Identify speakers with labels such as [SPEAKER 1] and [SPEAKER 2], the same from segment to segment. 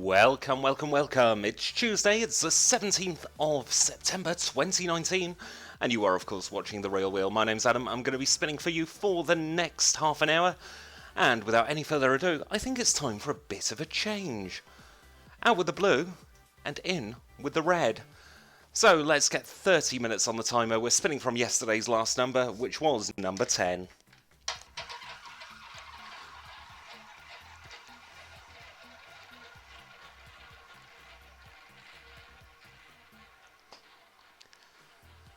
[SPEAKER 1] Welcome, welcome, welcome. It's Tuesday, it's the 17th of September 2019, and you are, of course, watching The Real Wheel. My name's Adam. I'm going to be spinning for you for the next half an hour, and without any further ado, I think it's time for a bit of a change. Out with the blue, and in with the red. So let's get 30 minutes on the timer. We're spinning from yesterday's last number, which was number 10.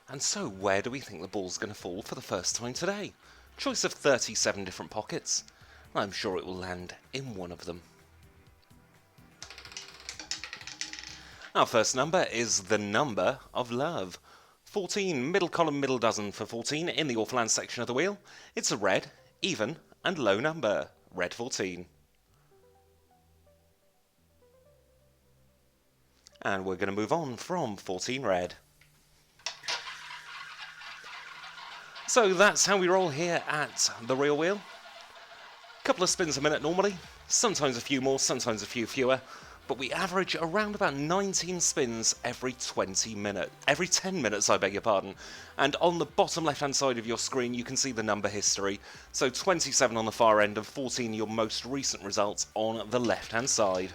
[SPEAKER 1] And so, where do we think the ball's going to fall for the first time today? Choice of 37 different pockets. I'm sure it will land in one of them. Our first number is the number of love. 14, middle column, middle dozen for 14 in the Awful Land section of the wheel. It's a red, even, and low number. Red 14. And we're going to move on from 14 red. So that's how we roll here at The Real Wheel. Couple of spins a minute normally, sometimes a few more, sometimes a few fewer, but we average around about 19 spins every 10 minutes, I beg your pardon. And on the bottom left hand side of your screen you can see the number history, so 27 on the far end and 14 your most recent results on the left hand side.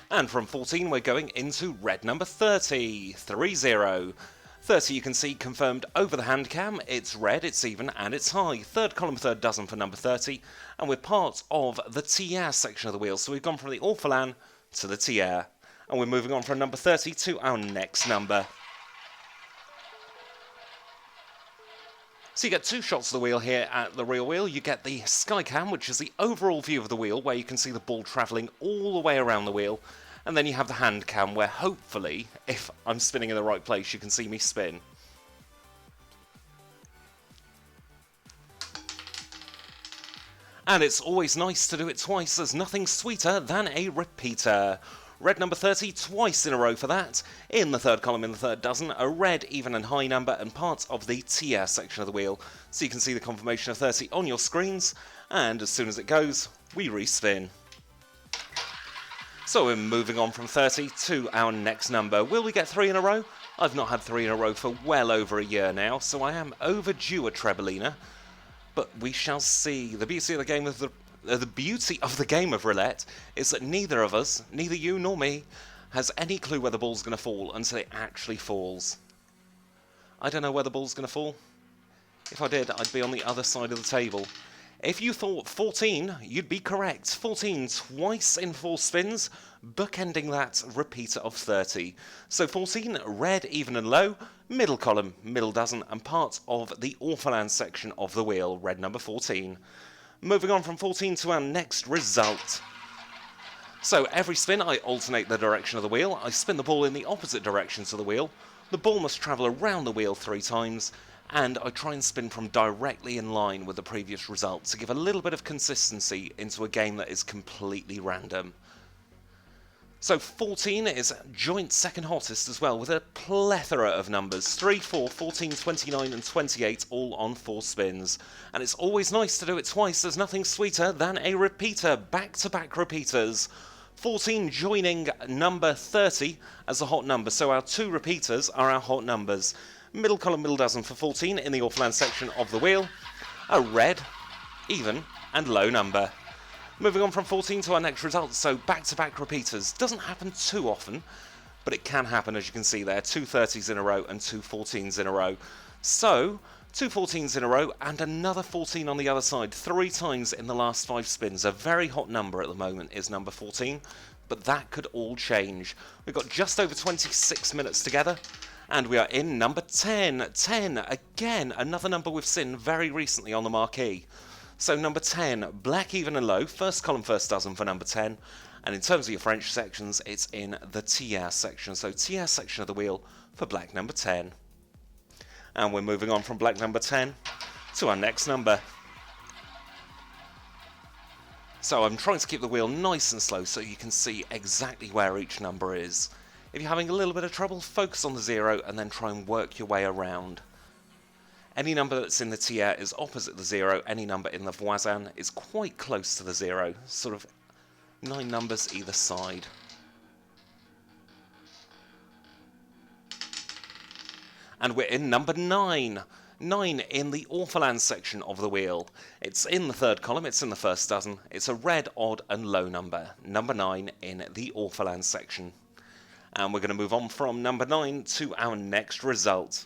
[SPEAKER 1] And from 14 we're going into red number 30, 30. 30 you can see confirmed over the hand cam, it's red, it's even and it's high. Third column, third dozen for number 30, and we're part of the tiers section of the wheel, so we've gone from the Awful Land to the tiers. And we're moving on from number 30 to our next number. So you get two shots of the wheel here at The Real Wheel. You get the sky cam, which is the overall view of the wheel, where you can see the ball travelling all the way around the wheel. And then you have the hand cam where hopefully, if I'm spinning in the right place, you can see me spin. And it's always nice to do it twice. There's nothing sweeter than a repeater. Red number 30 twice in a row for that. In the third column in the third dozen, a red, even and high number and part of the tier section of the wheel. So you can see the confirmation of 30 on your screens. And as soon as it goes, we respin. So we're moving on from 30 to our next number. Will we get 3 in a row? I've not had 3 in a row for well over a year now, so I am overdue a treblina. But we shall see. The beauty of the game of roulette is that neither of us, neither you nor me, has any clue where the ball's going to fall until it actually falls. I don't know where the ball's going to fall. If I did, I'd be on the other side of the table. If you thought 14, you'd be correct. 14 twice in 4 spins, bookending that repeater of 30. So 14, red, even and low, middle column, middle dozen, and part of the Awful Land section of the wheel, red number 14. Moving on from 14 to our next result. So every spin I alternate the direction of the wheel, I spin the ball in the opposite direction to the wheel, the ball must travel around the wheel 3 times, and I try and spin from directly in line with the previous result to give a little bit of consistency into a game that is completely random. So 14 is joint second hottest as well, with a plethora of numbers. 3, 4, 14, 29 and 28 all on 4 spins. And it's always nice to do it twice. There's nothing sweeter than a repeater, back-to-back repeaters. 14 joining number 30 as a hot number, so our 2 repeaters are our hot numbers. Middle column, middle dozen for 14 in the Awful Land section of the wheel. A red, even, and low number. Moving on from 14 to our next result, so back-to-back repeaters. Doesn't happen too often, but it can happen, as you can see there. 2 30s in a row and 2 14s in a row. So, 2 14s in a row and another 14 on the other side. 3 times in the last 5 spins. A very hot number at the moment is number 14, but that could all change. We've got just over 26 minutes together. And we are in number 10. 10, again, another number we've seen very recently on the marquee. So number 10, black, even and low, first column, first dozen for number 10. And in terms of your French sections, it's in the tiers section. So tiers section of the wheel for black number 10. And we're moving on from black number 10 to our next number. So I'm trying to keep the wheel nice and slow so you can see exactly where each number is. If you're having a little bit of trouble, focus on the 0 and then try and work your way around. Any number that's in the tiers is opposite the 0. Any number in the voisin is quite close to the 0, sort of 9 numbers either side. And we're in number 9. 9 in the Orphaland section of the wheel. It's in the third column, it's in the first dozen. It's a red, odd and low number. Number 9 in the Orphaland section. And we're going to move on from number 9 to our next result.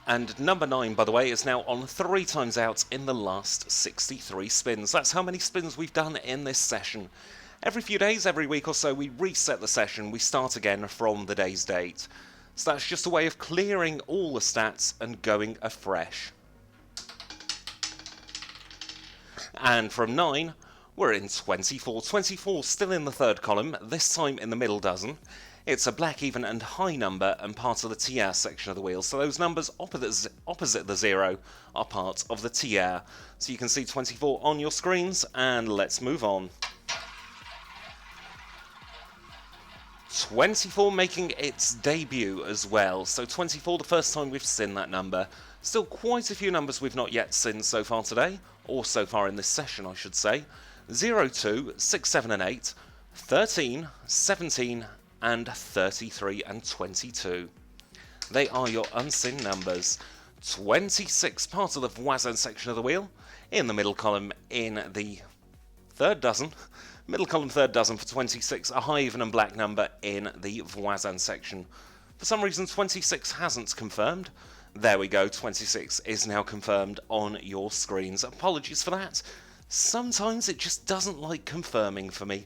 [SPEAKER 1] And number 9, by the way, is now on 3 times out in the last 63 spins. That's how many spins we've done in this session. Every few days, every week or so, we reset the session. We start again from the day's date. So that's just a way of clearing all the stats and going afresh. And from 9, we're in 24. 24 still in the third column, this time in the middle dozen. It's a black, even and high number and part of the tiers section of the wheel. So those numbers opposite the 0 are part of the tiers. So you can see 24 on your screens, and let's move on. 24 making its debut as well. So 24, the first time we've seen that number. Still quite a few numbers we've not yet seen so far today, or so far in this session I should say. 0, 2, 6, 7 and 8, 13, 17 and 33 and 22. They are your unseen numbers. 26, part of the Voisin section of the wheel. In the middle column in the third dozen. Middle column third dozen for 26, a high, even and black number in the Voisin section. For some reason 26 hasn't confirmed. There we go, 26 is now confirmed on your screens. Apologies for that. Sometimes it just doesn't like confirming for me.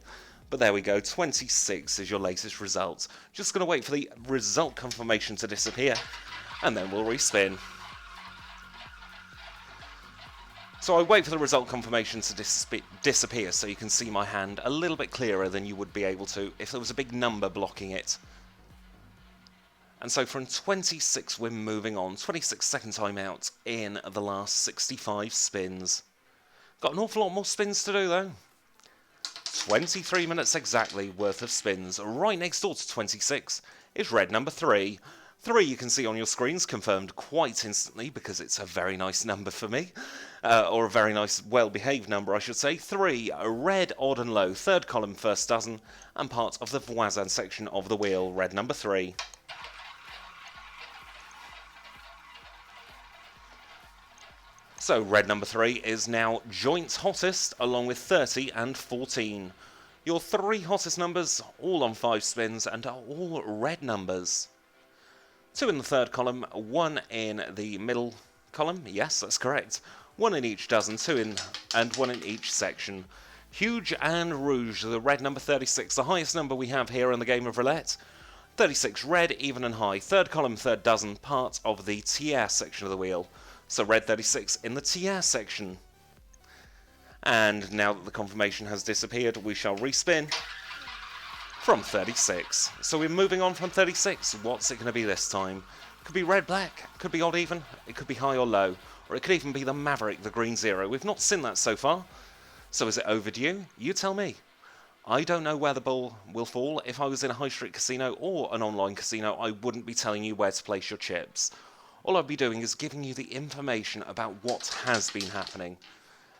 [SPEAKER 1] But there we go, 26 is your latest result. Just going to wait for the result confirmation to disappear, and then we'll respin. So I wait for the result confirmation to disappear so you can see my hand a little bit clearer than you would be able to if there was a big number blocking it. And so from 26 we're moving on. 26 second time out in the last 65 spins. Got an awful lot more spins to do though. 23 minutes exactly worth of spins. Right next door to 26 is red number 3. 3 you can see on your screens, confirmed quite instantly because it's a very nice number for me. Or a very nice, well-behaved number I should say. 3, red, odd and low, third column, first dozen, and part of the Voisin section of the wheel, red number 3. So red number 3 is now joint hottest, along with 30 and 14. Your 3 hottest numbers, all on 5 spins, and are all red numbers. 2 in the third column, 1 in the middle column, yes, that's correct. 1 in each dozen, 2 in, and 1 in each section. Huge and rouge, the red number 36, the highest number we have here in the game of roulette. 36 red, even and high, third column, third dozen, part of the tiers section of the wheel. So red 36 in the tiers section. And now that the confirmation has disappeared, we shall respin from 36. So we're moving on from 36. What's it going to be this time? Could be red, black, could be odd, even, it could be high or low, or it could even be the Maverick, the green 0. We've not seen that so far. So is it overdue? You tell me. I don't know where the ball will fall. If I was in a high street casino or an online casino, I wouldn't be telling you where to place your chips. All I'd be doing is giving you the information about what has been happening.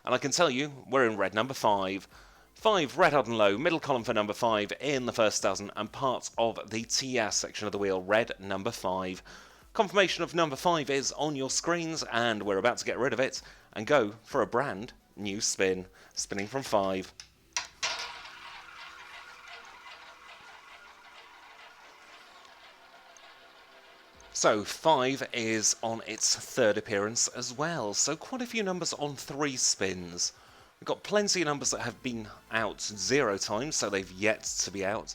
[SPEAKER 1] And I can tell you, we're in red number 5. 5, red, odd and low, middle column for number 5 in the first dozen, and part of the tiers section of the wheel, red number 5. Confirmation of number 5 is on your screens, and we're about to get rid of it and go for a brand new spin. Spinning from 5. So 5 is on its third appearance as well, so quite a few numbers on 3 spins. We've got plenty of numbers that have been out 0 times, so they've yet to be out.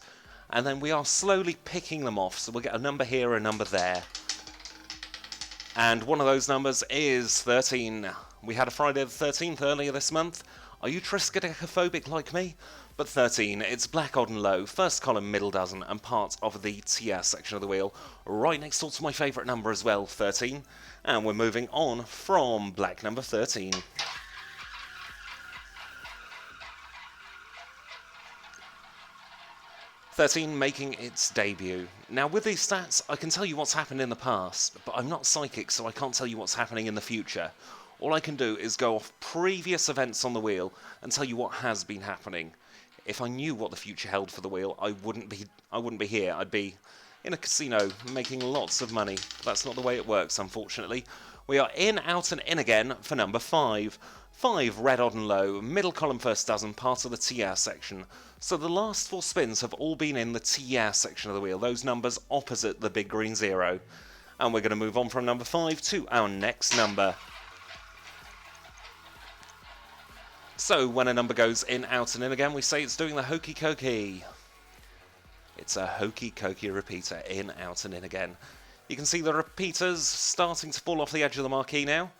[SPEAKER 1] And then we are slowly picking them off, so we'll get a number here, a number there. And one of those numbers is 13. We had a Friday the 13th earlier this month. Are you triskaidekaphobic like me? But 13, it's black, odd and low, first column, middle dozen, and part of the tiers section of the wheel, right next door to my favourite number as well, 13. And we're moving on from black number 13. 13 making its debut. Now with these stats, I can tell you what's happened in the past, but I'm not psychic, so I can't tell you what's happening in the future. All I can do is go off previous events on the wheel and tell you what has been happening. If I knew what the future held for the wheel, I wouldn't be here. I'd be in a casino making lots of money. That's not the way it works, unfortunately. We are in, out and in again for number 5. 5 red, odd and low, middle column first dozen, part of the TR section. So the last 4 spins have all been in the TR section of the wheel, those numbers opposite the big green 0. And we're going to move on from number 5 to our next number. So when a number goes in, out and in again, we say it's doing the hokey cokey. It's a hokey cokey repeater, in, out and in again. You can see the repeaters starting to fall off the edge of the marquee now.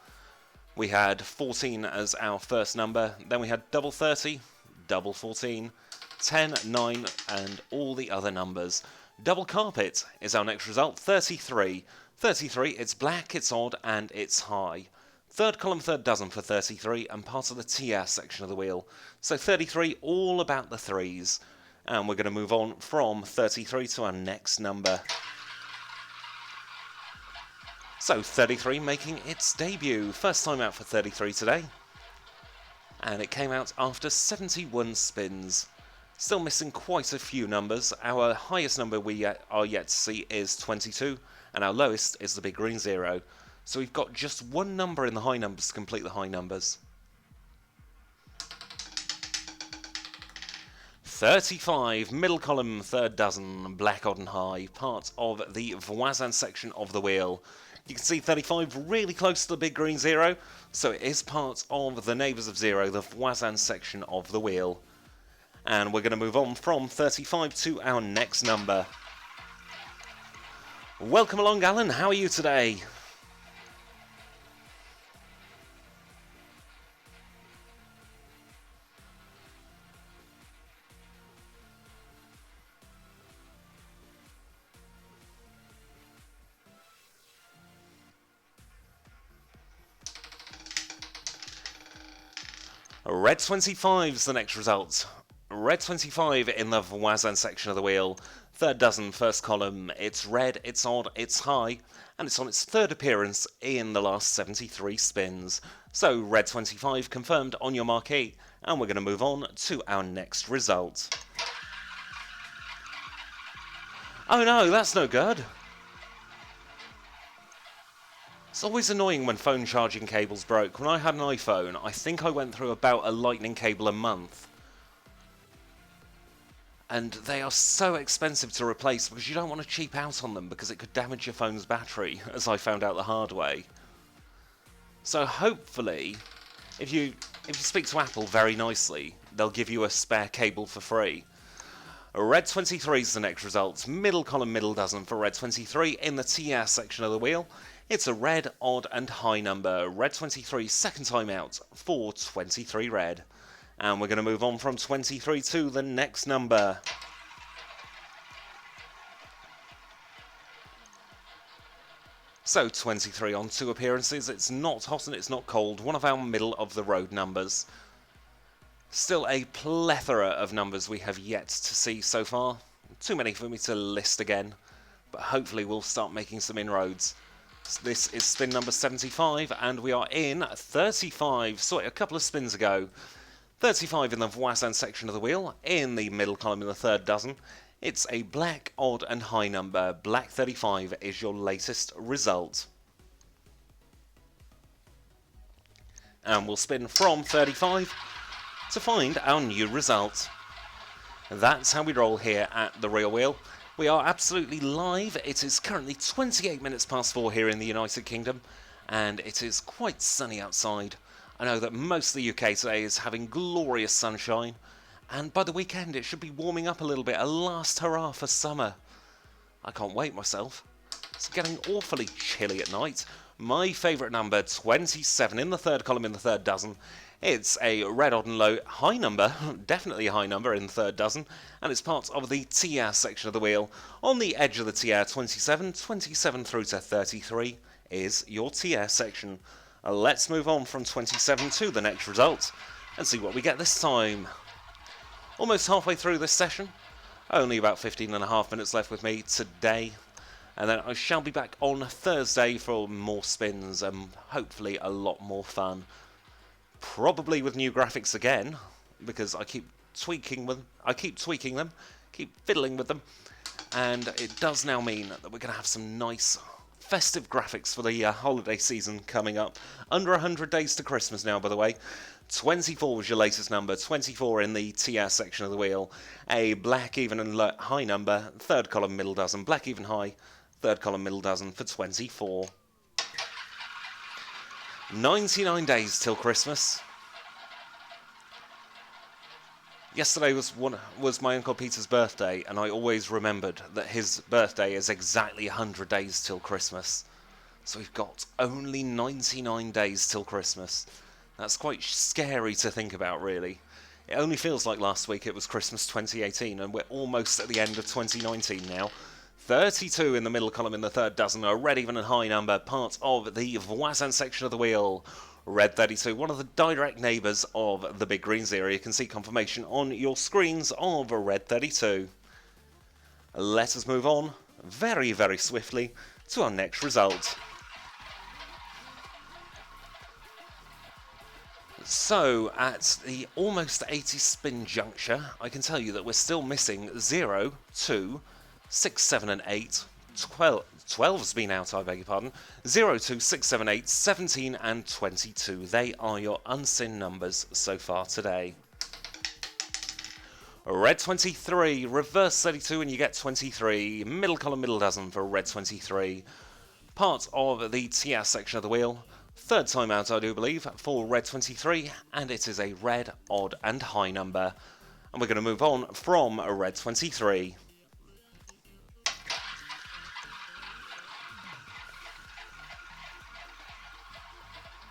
[SPEAKER 1] We had 14 as our first number, then we had double 30, double 14, 10, 9 and all the other numbers. Double carpet is our next result, 33. 33, it's black, it's odd and it's high. Third column, third dozen for 33 and part of the TR section of the wheel. So 33, all about the threes. And we're going to move on from 33 to our next number. So 33 making its debut. First time out for 33 today. And it came out after 71 spins. Still missing quite a few numbers. Our highest number we are yet to see is 22. And our lowest is the big green 0. So we've got just one number in the high numbers to complete the high numbers. 35, middle column, third dozen, black, odd and high, part of the Voisin section of the wheel. You can see 35 really close to the big green 0, so it is part of the neighbours of 0, the Voisin section of the wheel. And we're going to move on from 35 to our next number. Welcome along, Alan. How are you today? Red 25's the next result. Red 25 in the Voisin section of the wheel. Third dozen, first column. It's red, it's odd, it's high, and it's on its third appearance in the last 73 spins. So Red 25 confirmed on your marquee, and we're going to move on to our next result. Oh no, that's no good. It's always annoying when phone charging cables broke. When I had an iPhone, I think I went through about a lightning cable a month. And they are so expensive to replace because you don't want to cheap out on them because it could damage your phone's battery, as I found out the hard way. So hopefully, if you speak to Apple very nicely, they'll give you a spare cable for free. Red 23 is the next result. Middle column, middle dozen for Red 23 in the TR section of the wheel. It's a red, odd and high number. Red 23, second time out for 23 red. And we're going to move on from 23 to the next number. So 23 on 2 appearances. It's not hot and it's not cold. One of our middle of the road numbers. Still a plethora of numbers we have yet to see so far. Too many for me to list again. But hopefully we'll start making some inroads. This is spin number 75 and we are in 35. Saw it a couple of spins ago. 35 in the Voisin section of the wheel, in the middle column in the third dozen. It's a black, odd and high number. Black 35 is your latest result. And we'll spin from 35 to find our new result. That's how we roll here at the Real Wheel. We are absolutely live. It is currently 28 minutes past 4 here in the United Kingdom, and it is quite sunny outside. I know that most of the UK today is having glorious sunshine, and by the weekend it should be warming up a little bit, a last hurrah for summer. I can't wait myself. It's getting awfully chilly at night. My favourite number, 27, in the third column in the third dozen. It's a red, odd and low high number, definitely a high number in the third dozen, and it's part of the TR section of the wheel. On the edge of the TR, 27 through to 33 is your TR section. Let's move on from 27 to the next result and see what we get this time. Almost halfway through this session, Only about 15.5 minutes left with me today. And then I shall be back on Thursday for more spins and hopefully a lot more fun. Probably with new graphics again, because I keep tweaking them, keep fiddling with them. And it does now mean that we're going to have some nice festive graphics for the holiday season coming up. Under 100 days to Christmas now, by the way. 24 was your latest number, 24 in the TR section of the wheel. A black, even and high number, third column, middle dozen, black, even, high, third column, middle dozen for 24. 99 days till Christmas. Yesterday was my Uncle Peter's birthday, and I always remembered that his birthday is exactly 100 days till Christmas. So we've got only 99 days till Christmas. That's quite scary to think about, really. It only feels like last week it was Christmas 2018, and we're almost at the end of 2019 now. 32 in the middle column in the third dozen, a red, even and high number, part of the Voisin section of the wheel. Red 32, one of the direct neighbours of the Big Green Zero. You can see confirmation on your screens of Red 32. Let us move on very, very swiftly to our next result. So, at the almost 80 spin juncture, I can tell you that we're still missing 0, 2, 6, 7 and 8, 12's been out, I beg your pardon, 0, 2, 6, 7, 8, 17 and 22. They are your unseen numbers so far today. Red 23, reverse 32 and you get 23, middle column, middle dozen for red 23. Part of the TR section of the wheel. Third time out, I do believe, for red 23, and it is a red, odd and high number. And we're going to move on from a red 23.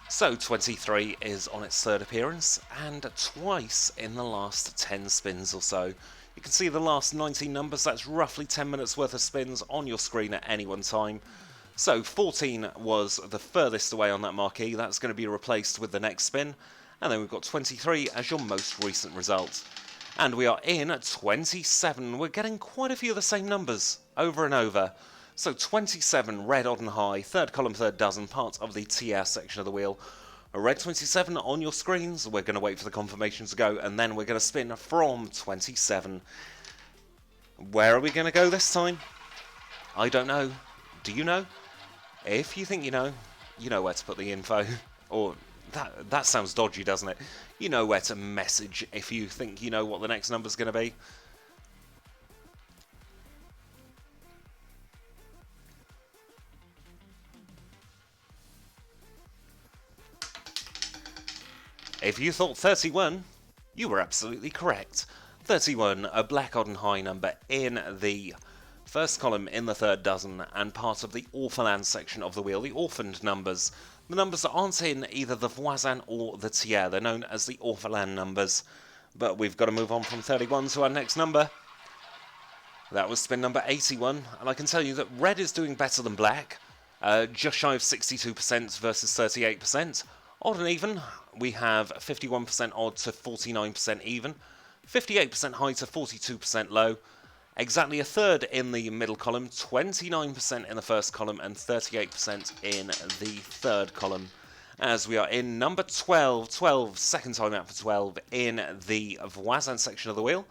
[SPEAKER 1] So 23 is on its third appearance, and twice in the last 10 spins or so. You can see the last 19 numbers, that's roughly 10 minutes worth of spins on your screen at any one time. So 14 was the furthest away on that marquee, that's going to be replaced with the next spin. And then we've got 23 as your most recent result. And we are in 27, we're getting quite a few of the same numbers over and over. So 27, red, odd and high, third column, third dozen, part of the TR section of the wheel. A red 27 on your screens, we're going to wait for the confirmation to go, and then we're going to spin from 27. Where are we going to go this time? I don't know. Do you know? If you think you know where to put the info. Or, that sounds dodgy, doesn't it? You know where to message if you think you know what the next number's going to be. If you thought 31, you were absolutely correct. 31, a black, odd and high number in the first column in the third dozen and part of the Orpheland section of the wheel, the orphaned numbers. The numbers that aren't in either the Voisin or the Tiers, they're known as the Orpheland numbers. But we've got to move on from 31 to our next number. That was spin number 81, and I can tell you that red is doing better than black, just shy of 62% versus 38%. Odd and even, we have 51% odd to 49% even, 58% high to 42% low, exactly a third in the middle column, 29% in the first column, and 38% in the third column. As we are in number 12, second time out for 12 in the Voisin section of the wheel.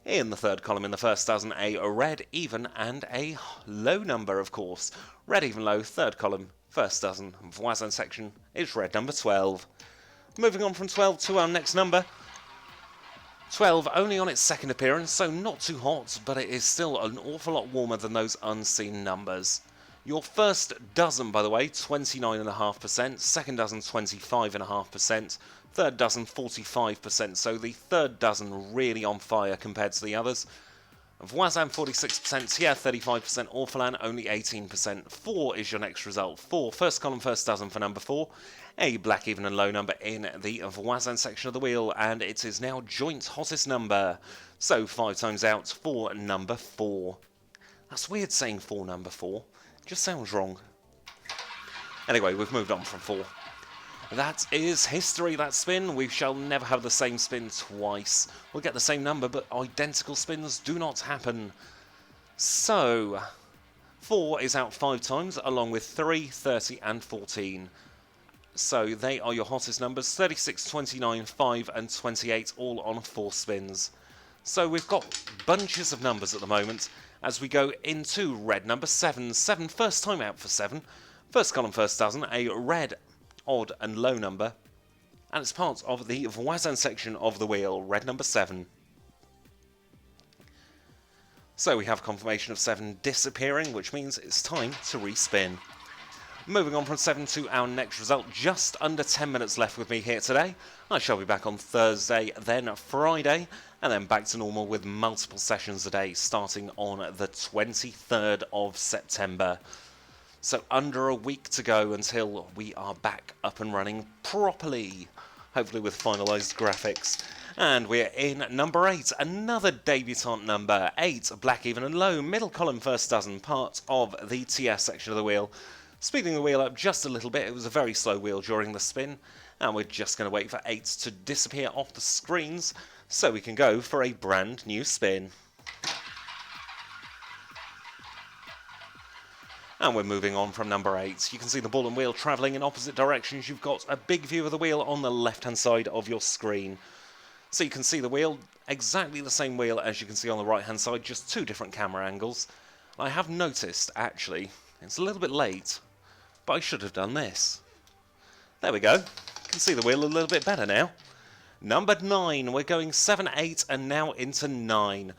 [SPEAKER 1] In the third column in the first dozen, a red, even, and a low number, of course. Red, even, low, third column, first dozen, Voisin section is red number 12. Moving on from 12 to our next number. 12 only on its second appearance, so not too hot, but it is still an awful lot warmer than those unseen numbers. Your first dozen, by the way, 29.5%, second dozen 25.5%, third dozen 45%, so the third dozen really on fire compared to the others. Voisin 46%, Tiers 35%, Orpheland only 18%. 4 is your next result. 4, first column, first dozen for number 4. A black, even and low number in the Voisin section of the wheel, and it is now joint hottest number. So 5 times out for number 4. That's weird saying 4 number 4. Just sounds wrong. Anyway, we've moved on from 4. That is history, that spin. We shall never have the same spin twice. We'll get the same number, but identical spins do not happen. So, 4 is out 5 times, along with 3, 30 and 14. So they are your hottest numbers, 36, 29, 5 and 28, all on 4 spins. So we've got bunches of numbers at the moment as we go into red number 7. 7, first time out for 7. First column, first dozen, a red, odd and low number. And it's part of the voisin section of the wheel, red number 7. So we have confirmation of 7 disappearing, which means it's time to respin. Moving on from 7 to our next result, just under 10 minutes left with me here today. I shall be back on Thursday, then Friday, and then back to normal with multiple sessions a day, starting on the 23rd of September. So under a week to go until we are back up and running properly, hopefully with finalised graphics. And we're in number 8, another debutante number, 8, black, even and low, middle column, first dozen, part of the TS section of the wheel. Speeding the wheel up just a little bit, it was a very slow wheel during the spin, and we're just going to wait for 8s to disappear off the screens so we can go for a brand new spin. And we're moving on from number 8. You can see the ball and wheel travelling in opposite directions. You've got a big view of the wheel on the left-hand side of your screen. So you can see the wheel, exactly the same wheel as you can see on the right-hand side, just 2 different camera angles. I have noticed, actually, it's a little bit late, but I should have done this. There we go. You can see the wheel a little bit better now. Number 9, we're going 7, 8, and now into 9.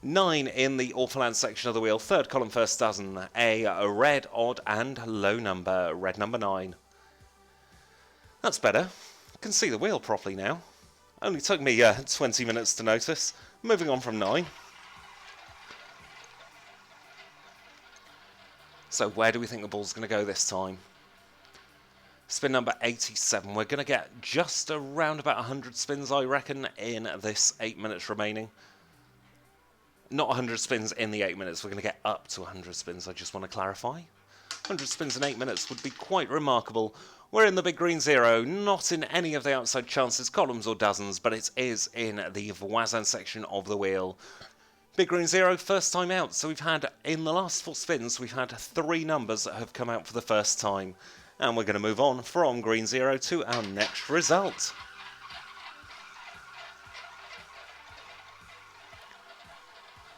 [SPEAKER 1] 9 in the Orphaland section of the wheel, third column, first dozen, a red, odd, and low number, red number 9. That's better. You can see the wheel properly now. Only took me 20 minutes to notice. Moving on from 9. So where do we think the ball's going to go this time? Spin number 87. We're going to get just around about 100 spins, I reckon, in this 8 minutes remaining. Not 100 spins in the 8 minutes. We're going to get up to 100 spins, I just want to clarify. 100 spins in 8 minutes would be quite remarkable. We're in the big green 0, not in any of the outside chances, columns or dozens, but it is in the voisin section of the wheel. Big green 0, first time out. So we've had, in the last 4 spins, we've had 3 numbers that have come out for the first time. And we're going to move on from green 0 to our next result.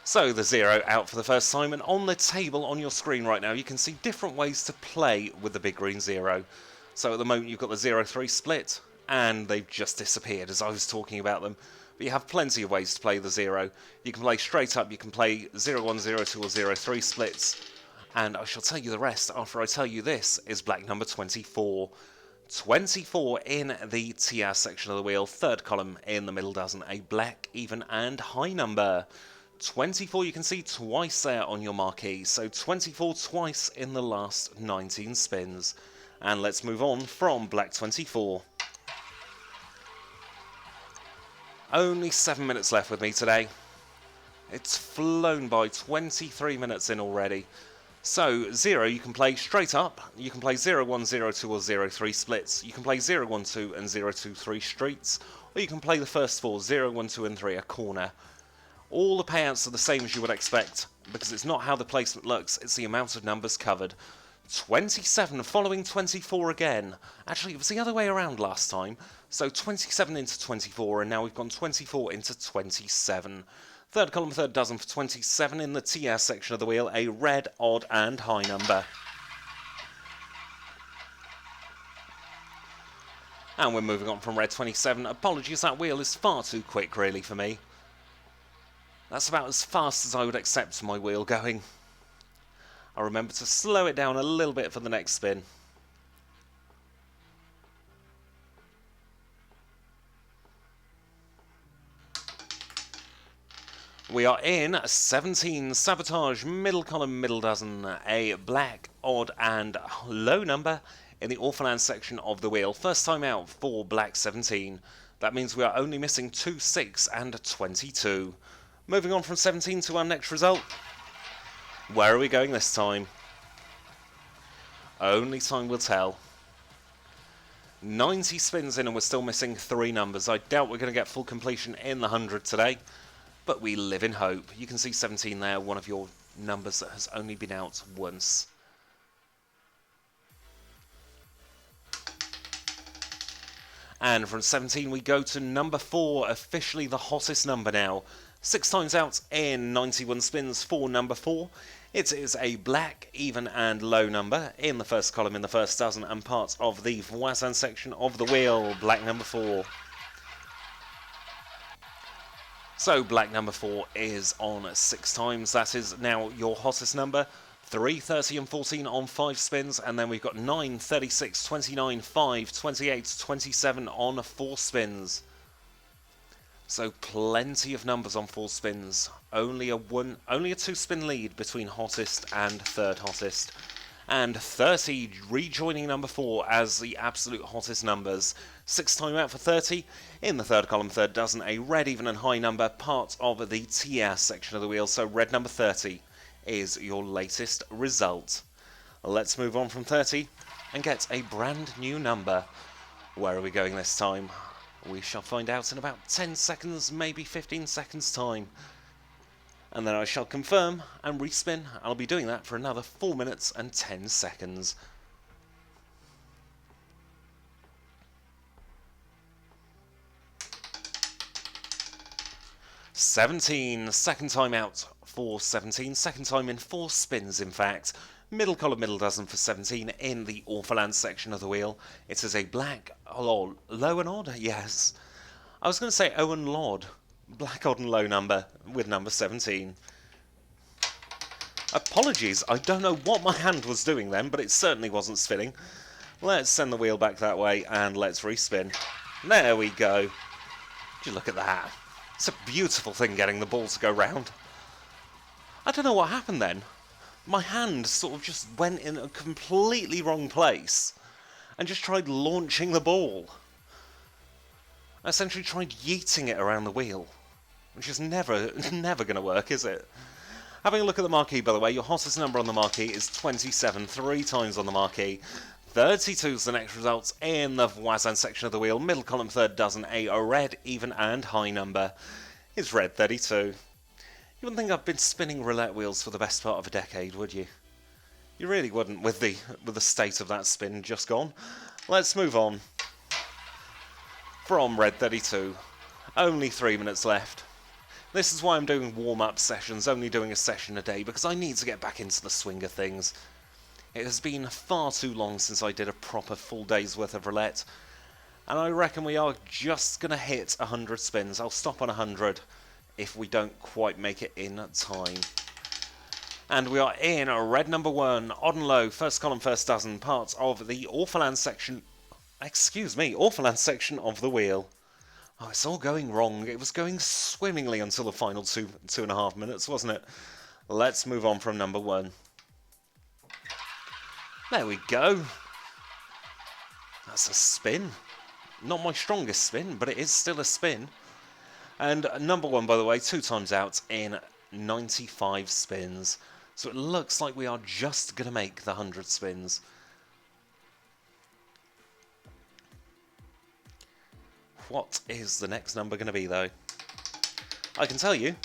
[SPEAKER 1] So the 0 out for the first time, and on the table on your screen right now you can see different ways to play with the big green 0. So at the moment you've got the 0-3 split, and they've just disappeared as I was talking about them. But you have plenty of ways to play the 0. You can play straight up, you can play 0-1, 0-2 or 0-3 splits. And I shall tell you the rest after I tell you this is black number 24. 24 in the TR section of the wheel, third column in the middle dozen, a black, even and high number. 24 you can see twice there on your marquee, so 24 twice in the last 19 spins. And let's move on from black 24. Only 7 minutes left with me today. It's flown by, 23 minutes in already. So 0 you can play straight up, you can play 0-1, 0-2 or 0-3 splits, you can play 0-1-2 and 0-2-3 streets, or you can play the first 4, 0-1, 2 and 3 a corner. All the payouts are the same as you would expect, because it's not how the placement looks, it's the amount of numbers covered. 27 following 24 again. Actually, it was the other way around last time. So 27 into 24, and now we've gone 24 into 27. Third column, third dozen for 27 in the TS section of the wheel, a red, odd and high number. And we're moving on from red 27. Apologies, that wheel is far too quick really for me. That's about as fast as I would accept my wheel going. I'll remember to slow it down a little bit for the next spin. We are in 17, sabotage, middle column, middle dozen, a black, odd and low number in the Orphaland section of the wheel. First time out for black 17. That means we are only missing 2, 6 and 22. Moving on from 17 to our next result. Where are we going this time? Only time will tell. 90 spins in and we're still missing 3 numbers. I doubt we're going to get full completion in the 100 today, but we live in hope. You can see 17 there, one of your numbers that has only been out once. And from 17 we go to number 4, officially the hottest number now. 6 times out in 91 spins for number 4. It is a black, even and low number in the first column in the first dozen and part of the voisin section of the wheel. Black number 4. So black number 4 is on 6 times. That is now your hottest number. 3, 30 and 14 on 5 spins, and then we've got 9, 36, 29, 5, 28, 27 on 4 spins. So plenty of numbers on 4 spins. Only a 2-spin lead between hottest and third hottest. And 30 rejoining number 4 as the absolute hottest numbers. 6 time out for 30. In the third column, third dozen, a red, even and high number, part of the TS section of the wheel. So red number 30 is your latest result. Let's move on from 30 and get a brand new number. Where are we going this time? We shall find out in about 10 seconds, maybe 15 seconds time. And then I shall confirm and respin. I'll be doing that for another 4 minutes and 10 seconds. $17, second time out for 17, second time in 4 spins in fact. Middle column, middle dozen for 17 in the Orphaland section of the wheel. It is a black, low and odd, yes. I was going to say oh and lod. Black, odd and low number with number 17. Apologies, I don't know what my hand was doing then, but it certainly wasn't spinning. Let's send the wheel back that way and let's respin. There we go. Would you look at that? It's a beautiful thing getting the ball to go round. I don't know what happened then. My hand sort of just went in a completely wrong place and just tried launching the ball. I essentially tried yeeting it around the wheel, which is never going to work, is it? Having a look at the marquee, by the way, your hottest number on the marquee is 27, 3 times on the marquee. 32 is the next result in the voisin section of the wheel. Middle column, third dozen, a red, even and high number is red 32. You wouldn't think I've been spinning roulette wheels for the best part of a decade, would you? You really wouldn't with the state of that spin just gone. Let's move on. From red 32, only 3 minutes left. This is why I'm doing warm-up sessions, only doing a session a day, because I need to get back into the swing of things. It has been far too long since I did a proper full day's worth of roulette, and I reckon we are just going to hit 100 spins. I'll stop on 100 if we don't quite make it in time. And we are in red number 1, odd and low, first column, first dozen, parts of the Orphaland section, Orphaland section of the wheel. Oh, it's all going wrong. It was going swimmingly until the final 2.5 minutes, wasn't it? Let's move on from number 1. There we go. That's a spin. Not my strongest spin, but it is still a spin. And number 1, by the way, 2 times out in 95 spins. So it looks like we are just going to make the 100 spins. What is the next number going to be, though? I can tell you.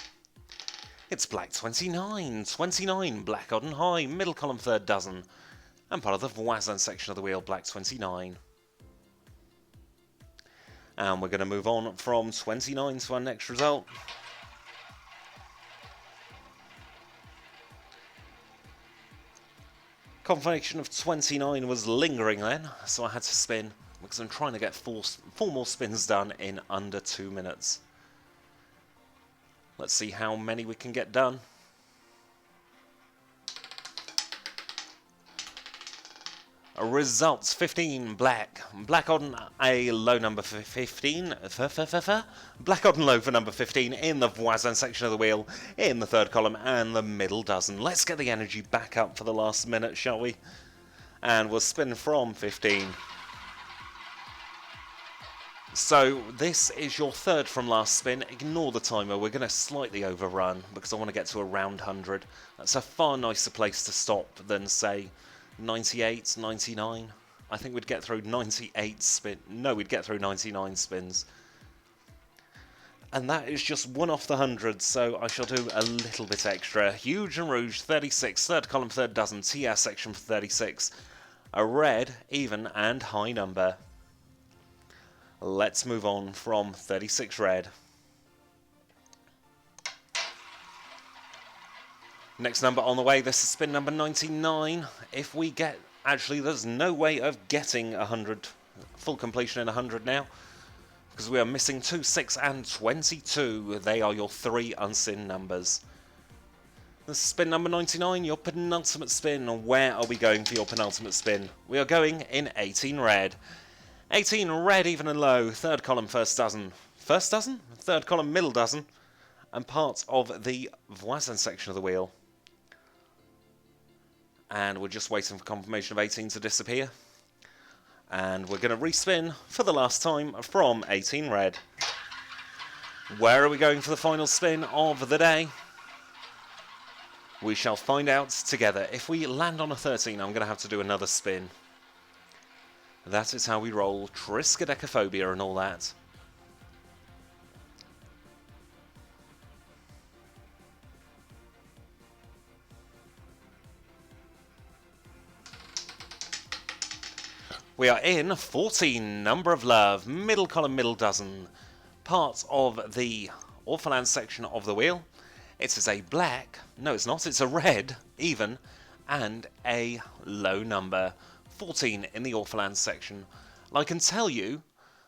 [SPEAKER 1] It's black 29. 29, black, odd and high, middle column, third dozen. And part of the voisin section of the wheel, black 29. And we're going to move on from 29 to our next result. Confirmation of 29 was lingering then, so I had to spin, because I'm trying to get four more spins done in under 2 minutes. Let's see how many we can get done. Results 15, black odd and a low number for 15, black odd and low for number 15 in the voisin section of the wheel, in the third column and the middle dozen. Let's get the energy back up for the last minute, shall we? And we'll spin from 15. So this is your third from last spin. Ignore the timer, we're going to slightly overrun because I want to get to around 100. That's a far nicer place to stop than, say, 98, 99. I think we'd get through 98 spin. No, we'd get through 99 spins. And that is just one off the 100, so I shall do a little bit extra. Huge and Rouge, 36, third column, third dozen, TS section for 36. A red, even, and high number. Let's move on from 36 red. Next number on the way, this is spin number 99. If we get... Actually, there's no way of getting 100, full completion in 100 now, because we are missing 2, 6, and 22. They are your 3 unseen numbers. This is spin number 99, your penultimate spin. Where are we going for your penultimate spin? We are going in 18 red. 18 red, even and low. Third column, first dozen. First dozen? Third column, middle dozen. And part of the voisin section of the wheel. And we're just waiting for confirmation of 18 to disappear. And we're going to respin for the last time from 18 red. Where are we going for the final spin of the day? We shall find out together. If we land on a 13, I'm going to have to do another spin. That is how we roll. Triskaidekaphobia and all that. We are in 14, Number of Love, middle column, middle dozen. Part of the Orphaland section of the wheel. It is a black, no it's not, it's a red, even, and a low number. 14 in the Orphaland section. And I can tell you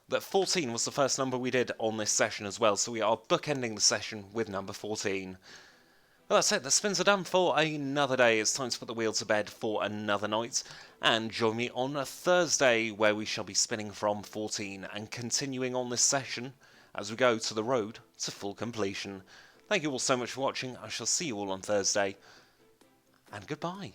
[SPEAKER 1] that 14 was the first number we did on this session as well, so we are bookending the session with number 14. Well, that's it. The spins are done for another day. It's time to put the wheel to bed for another night. And join me on a Thursday, where we shall be spinning from 14 and continuing on this session as we go to the road to full completion. Thank you all so much for watching. I shall see you all on Thursday. And goodbye.